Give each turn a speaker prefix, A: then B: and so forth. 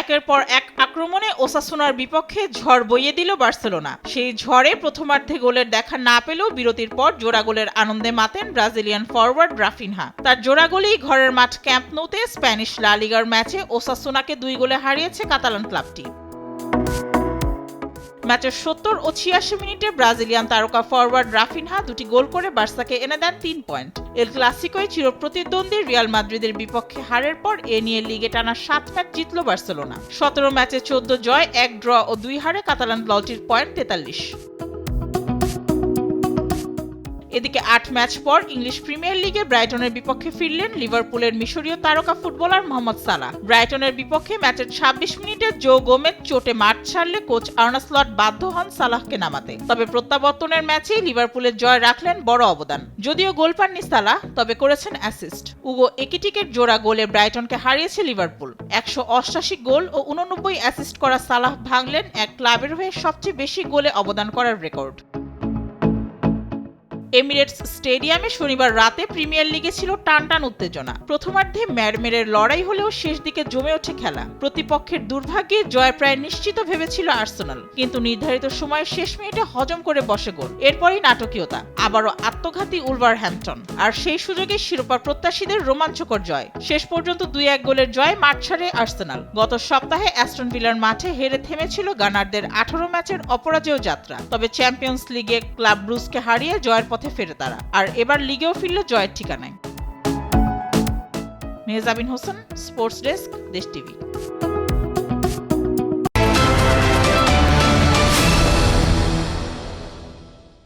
A: একের পর এক আক্রমণে ওসাসুনার বিপক্ষে ঝড় বইয়ে দিল বার্সেলোনা। সেই ঝড়ে প্রথমার্ধে গোলের দেখা না পেলেও বিরতির পর জোড়া গোলের আনন্দে মাতেন ব্রাজিলিয়ান ফরওয়ার্ড রাফিনহা। তার জোড়া গোলেই ঘরের মাঠ ক্যাম্প নৌতে স্প্যানিশ লা লিগার ম্যাচে ওসাসুনাকে 2 গোলে হারিয়েছে কাতালান ক্লাবটি। ম্যাচের 70 ও 86 মিনিটে ব্রাজিলিয়ান তারকা ফরওয়ার্ড রাফিনহা 2টি গোল করে বার্সাকে এনে দেন 3 পয়েন্ট। এল ক্লাসিকোয় চিরপ্রতিদ্বন্দ্বী রিয়াল মাদ্রিদের বিপক্ষে হারের পর এ নিয়ে লিগে টানা 7 ম্যাচ জিতল বার্সেলোনা। 17 ম্যাচে 14 জয়, 1 ড্র ও 2 হারে কাতালান দলটির পয়েন্ট 43। এদিকে 8 ম্যাচ পর ইংলিশ প্রিমিয়ার লিগে ব্রাইটনের বিপক্ষে ফিরলেন লিভারপুলের মিশরীয় তারকা ফুটবলার মোহাম্মদ সালাহ। ব্রাইটনের বিপক্ষে ম্যাচের 26 মিনিটে জো গোমেজ চোটে মাঠ ছাড়লে কোচ আর্নে স্লট বাধ্য হন সালাহকে নামাতে। তবে প্রত্যাবর্তনের ম্যাচেই লিভারপুলের জয় রাখলেন বড় অবদান। যদিও গোল পাননি সালাহ, তবে করেছেন অ্যাসিস্ট। উগো একিটিকের জোড়া গোলে ব্রাইটনকে হারিয়েছে লিভারপুল। 188 গোল ও 89 অ্যাসিস্ট করা সালাহ ভাঙলেন এক ক্লাবের হয়ে সবচেয়ে বেশি গোলে অবদান করার রেকর্ড। এমিরেটস স্টেডিয়ামে শনিবার রাতে প্রিমিয়ার লিগে ছিল টানটান উত্তেজনা। প্রথমার্ধে ম্যারমেরের লড়াই হলেও শেষ দিকে জমে ওঠে খেলা। প্রতিপক্ষের দুর্ভাগ্যে জয় প্রায় নিশ্চিত ভেবেছিল আর্সেনাল, কিন্তু নির্ধারিত সময়ে শেষ মিনিটে হজম করে বসে গোল। এরপরই নাটকীয়তা, আবারও আত্মঘাতী উলভারহ্যাম্পটন। আর সেই সুযোগে শিরোপা প্রত্যাশীদের রোমাঞ্চকর জয়। শেষ পর্যন্ত 2-1 গোলের জয় মাঠ ছাড়ে আর্সেনাল। গত সপ্তাহে অ্যাস্টন ভিলার মাঠে হেরে থেমেছিল গানারদের 18 ম্যাচের অপরাজেয় যাত্রা। তবে চ্যাম্পিয়ন্স লিগে ক্লাব ব্রুজকে হারিয়ে জয়ের পথে ফেরে তারা, আর এবার লিগেও ফিরল জয়ের ঠিকানায়। মেহজাবিন হোসেন, স্পোর্টস ডেস্ক, দেশ টিভি।